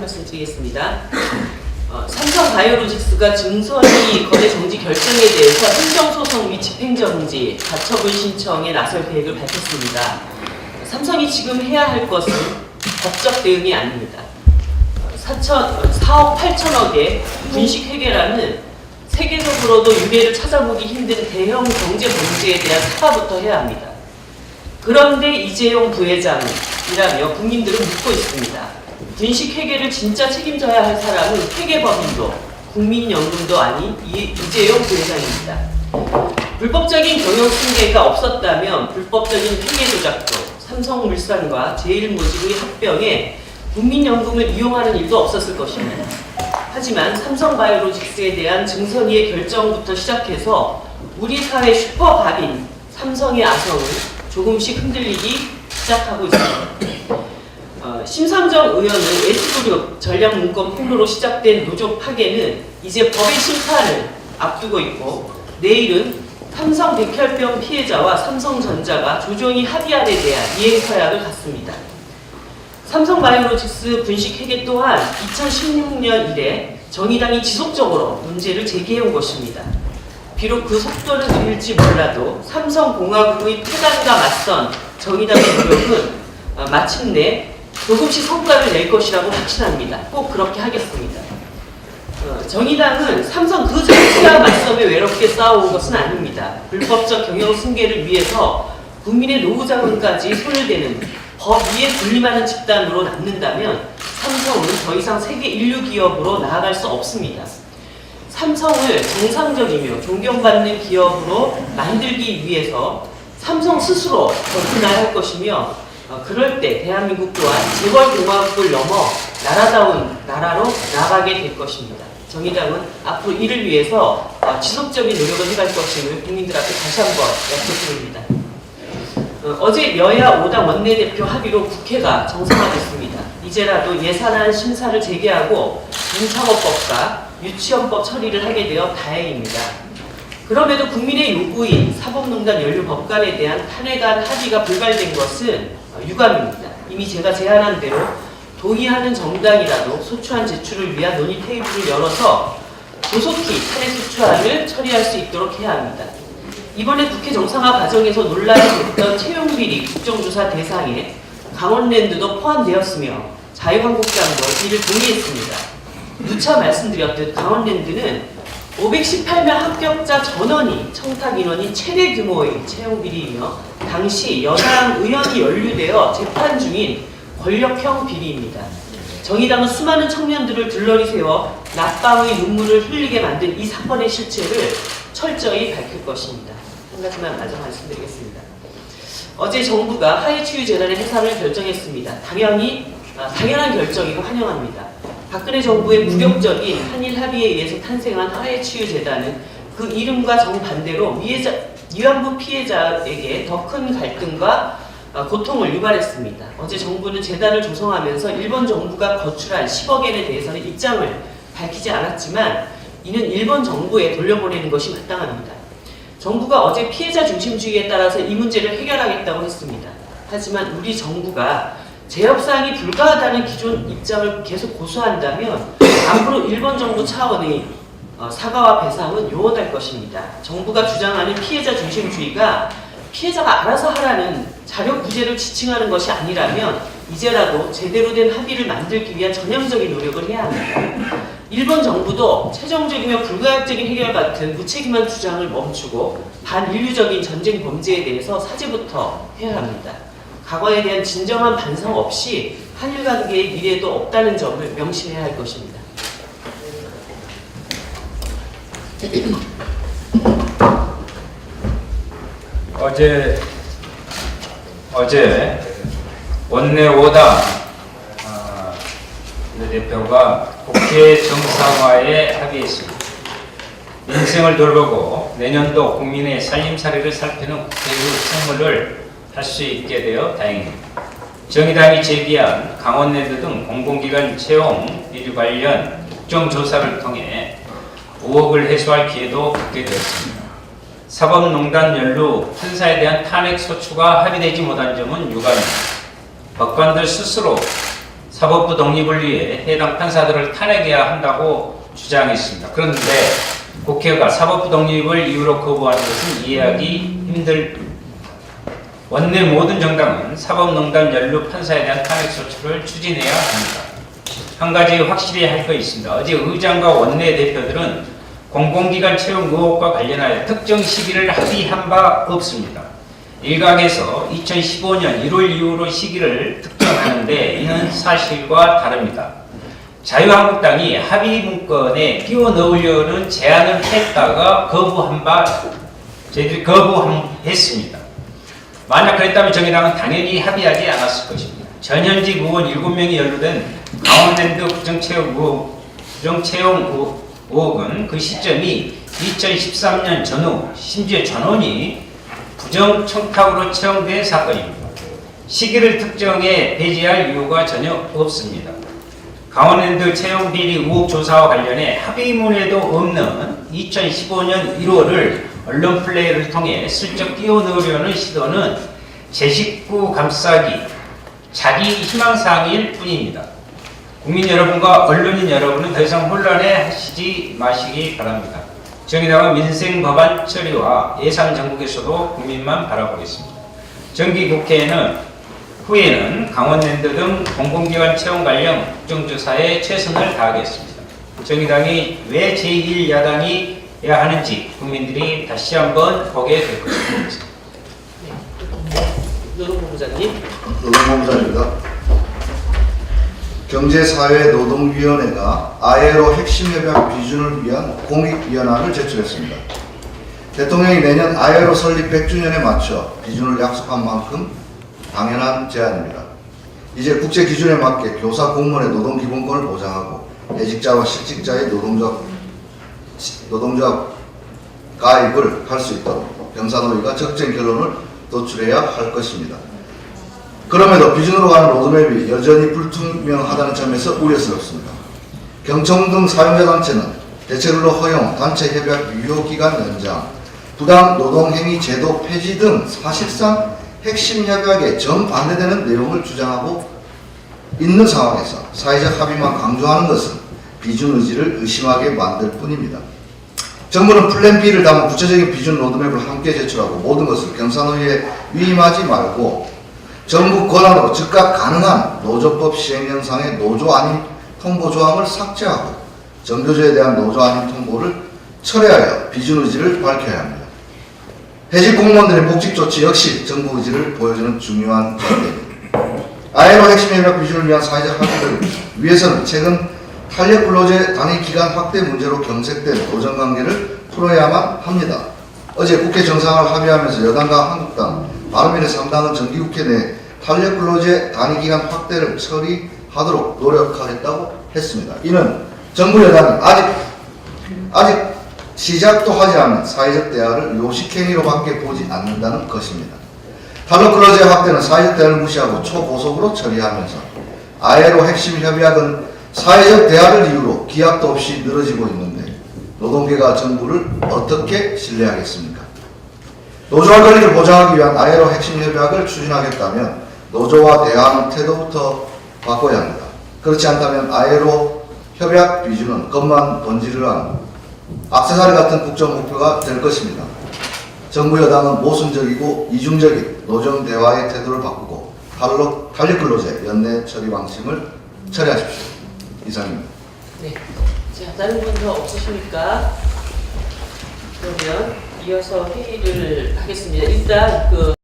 말씀드리겠습니다. 삼성바이오로직스가 증선이 거래 정지 결정에 대해서 행정소송 및 집행정지, 가처분 신청에 나설 계획을 밝혔습니다. 삼성이 지금 해야 할 것은 법적 대응이 아닙니다. 4억 8천억의 분식회계라는 세계적으로도 유례를 찾아보기 힘든 대형 경제 범죄에 대한 사과부터 해야 합니다. 그런데 이재용 부회장이라며 국민들은 묻고 있습니다. 분식회계를 진짜 책임져야 할 사람은 회계법인도 국민연금도 아닌 이재용 부회장입니다. 불법적인 경영 승계가 없었다면 불법적인 회계 조작도 삼성물산과 제일모직의 합병에 국민연금을 이용하는 일도 없었을 것입니다. 하지만 삼성바이오로직스에 대한 증선위의 결정부터 시작해서 우리 사회 슈퍼갑인 삼성의 아성을 조금씩 흔들리기 시작하고 있습니다. 심상정 의원은 S그룹 전략문건 폭로로 시작된 노조 파괴는 이제 법의 심판을 앞두고 있고 내일은 삼성 백혈병 피해자와 삼성전자가 조정이 합의안에 대한 이행서약을 갖습니다. 삼성바이오로직스 분식회계 또한 2016년 이래 정의당이 지속적으로 문제를 제기해온 것입니다. 비록 그 속도는 느릴지 몰라도 삼성공화국의 폐단과 맞선 정의당의 노력은 마침내 조금씩 성과를 낼 것이라고 확신합니다. 꼭 그렇게 하겠습니다. 정의당은 삼성 그 자체와 맞서며 외롭게 싸워온 것은 아닙니다. 불법적 경영 승계를 위해서 국민의 노후 자금까지 손을 대는 법 위에 군림하는 집단으로 남는다면 삼성은 더 이상 세계 인류 기업으로 나아갈 수 없습니다. 삼성을 정상적이며 존경받는 기업으로 만들기 위해서 삼성 스스로 접근해야 할 것이며 그럴 때 대한민국 또한 재벌공화국을 넘어 나라다운 나라로 나아가게 될 것입니다. 정의당은 앞으로 이를 위해서 지속적인 노력을 해갈 것임을 국민들 앞에 다시 한번 약속드립니다. 어제 여야 5당 원내대표 합의로 국회가 정상화됐습니다. 이제라도 예산안 심사를 재개하고 인사법과 유치원법 처리를 하게 되어 다행입니다. 그럼에도 국민의 요구인 사법농단 연루법관에 대한 탄핵안 합의가 불발된 것은 유감입니다. 이미 제가 제안한 대로 동의하는 정당이라도 소추안 제출을 위한 논의 테이블을 열어서 조속히 탄핵 소추안을 처리할 수 있도록 해야 합니다. 이번에 국회 정상화 과정에서 논란이 됐던 채용비리 국정조사 대상에 강원랜드도 포함되었으며 자유한국당도 이를 동의했습니다. 누차 말씀드렸듯 강원랜드는 518명 합격자 전원이 청탁 인원이 최대 규모의 채용비리이며 당시 여당 의원이 연루되어 재판 중인 권력형 비리입니다. 정의당은 수많은 청년들을 들러리 세워 낮밤의 눈물을 흘리게 만든 이 사건의 실체를 철저히 밝힐 것입니다. 한 가지만 마저 말씀드리겠습니다. 어제 정부가 하해치유재단의 해산을 결정했습니다. 당연한 결정이고 환영합니다. 박근혜 정부의 무력적인 한일 합의에 의해서 탄생한 하해치유재단은 그 이름과 정반대로 위안부 피해자에게 더 큰 갈등과 고통을 유발했습니다. 어제 정부는 재단을 조성하면서 일본 정부가 거출한 10억엔에 대해서는 입장을 밝히지 않았지만 이는 일본 정부에 돌려보내는 것이 마땅합니다. 정부가 어제 피해자 중심주의에 따라서 이 문제를 해결하겠다고 했습니다. 하지만 우리 정부가 재협상이 불가하다는 기존 입장을 계속 고수한다면 앞으로 일본 정부 차원의 사과와 배상은 요원할 것입니다. 정부가 주장하는 피해자 중심주의가 피해자가 알아서 하라는 자력 구제를 지칭하는 것이 아니라면 이제라도 제대로 된 합의를 만들기 위한 전향적인 노력을 해야 합니다. 일본 정부도 최종적이며 불가역적인 해결 같은 무책임한 주장을 멈추고 반인류적인 전쟁 범죄에 대해서 사죄부터 해야 합니다. 과거에 대한 진정한 반성 없이 한일 관계의 미래도 없다는 점을 명심해야 할 것입니다. 어제 원내 5당 대표가 국회 정상화에 합의했습니다. 민생을 돌보고 내년도 국민의 살림살이를 살피는 국회의 책무를 할 수 있게 되어 다행입니다. 정의당이 제기한 강원랜드 등 공공기관 채용 비리 관련 국정조사를 통해 의혹을 해소할 기회도 갖게 되었습니다. 사법농단 연루 판사에 대한 탄핵 소추가 합의되지 못한 점은 유감입니다. 법관들 스스로 사법부 독립을 위해 해당 판사들을 탄핵해야 한다고 주장했습니다. 그런데 국회가 사법부 독립을 이유로 거부하는 것은 이해하기 힘들. 원내 모든 정당은 사법농단 연루 판사에 대한 탄핵 조치를 추진해야 합니다. 한 가지 확실히 할 거 있습니다. 어제 의장과 원내 대표들은 공공기관 채용 의혹과 관련하여 특정 시기를 합의한 바 없습니다. 일각에서 2015년 1월 이후로 시기를 특정하는데 이는 사실과 다릅니다. 자유한국당이 합의 문건에 끼워 넣으려는 제안을 했다가 저희들이 거부했습니다. 만약 그랬다면 정의당은 당연히 합의하지 않았을 것입니다. 전현직 의원 7명이 연루된 강원랜드 부정채용 의혹은 그 시점이 2013년 전후, 심지어 전원이 부정청탁으로 채용된 사건입니다. 시기를 특정해 배제할 이유가 전혀 없습니다. 강원랜드 채용 비리 의혹 조사와 관련해 합의문에도 없는 2015년 1월을 언론 플레이를 통해 슬쩍 끼워 넣으려는 시도는 제 식구 감싸기, 자기 희망사항일 뿐입니다. 국민 여러분과 언론인 여러분은 더 이상 혼란해 하시지 마시기 바랍니다. 정의당은 민생 법안 처리와 예산 정국에서도 국민만 바라보겠습니다. 정기국회에는 후에는 강원랜드 등 공공기관 채용 관련 국정조사에 최선을 다하겠습니다. 정의당이 왜 제1야당이어야 하는지 국민들이 다시 한번 보게 될 것입니다. 노동본부장님. 노동본부장입니다. 경제사회노동위원회가 ILO 핵심협약 비준을 위한 공익위원안을 제출했습니다. 대통령이 내년 ILO 설립 100주년에 맞춰 비준을 약속한 만큼 당연한 제안입니다. 이제 국제 기준에 맞게 교사 공무원의 노동기본권을 보장하고 예직자와 실직자의 노동조합 가입을 할 수 있도록 병사노위가 적정 결론을 도출해야 할 것입니다. 그럼에도 비준으로 가는 로드맵이 여전히 불투명하다는 점에서 우려스럽습니다. 경청 등 사용자단체는 대체근로 허용, 단체협약 유효기간 연장, 부당 노동행위 제도 폐지 등 사실상 핵심 협약에 정반대되는 내용을 주장하고 있는 상황에서 사회적 합의만 강조하는 것은 비준 의지를 의심하게 만들 뿐입니다. 정부는 플랜 B를 담은 구체적인 비준 로드맵을 함께 제출하고 모든 것을 경사노위에 위임하지 말고 정부 권한으로 즉각 가능한 노조법 시행령상의 노조 아닌 통보 조항을 삭제하고 정교조에 대한 노조 아닌 통보를 철회하여 비준 의지를 밝혀야 합니다. 해직 공무원들의 복직 조치 역시 정부 의지를 보여주는 중요한 전례입니다. ILO 핵심협약 비준을 위한 사회적 합의를 위해서는 최근 탄력 근로제 단위 기간 확대 문제로 경색된 노정관계를 풀어야만 합니다. 어제 국회 정상을 합의하면서 여당과 한국당, 바른미래 3당은 정기국회 내 탄력 근로제 단위 기간 확대를 처리하도록 노력하겠다고 했습니다. 이는 정부 여당이 아직 시작도 하지 않은 사회적 대화를 요식행위로밖에 보지 않는다는 것입니다. 탄력 근로제 확대는 사회적 대화를 무시하고 초고속으로 처리하면서 ILO 핵심 협약은 사회적 대화를 이유로 기약도 없이 늘어지고 있는데 노동계가 정부를 어떻게 신뢰하겠습니까? 노조와 권리를 보장하기 위한 ILO 핵심 협약을 추진하겠다면 노조와 대화하는 태도부터 바꿔야 합니다. 그렇지 않다면 ILO 협약 비준은 겉만 번지르르한 액세서리 같은 국정 목표가 될 것입니다. 정부 여당은 모순적이고 이중적인 노정 대화의 태도를 바꾸고 탄력 근로제 연내 처리 방침을 처리하십시오. 이상입니다. 네. 자, 다른 분 더 없으십니까? 그러면 이어서 회의를 하겠습니다. 일단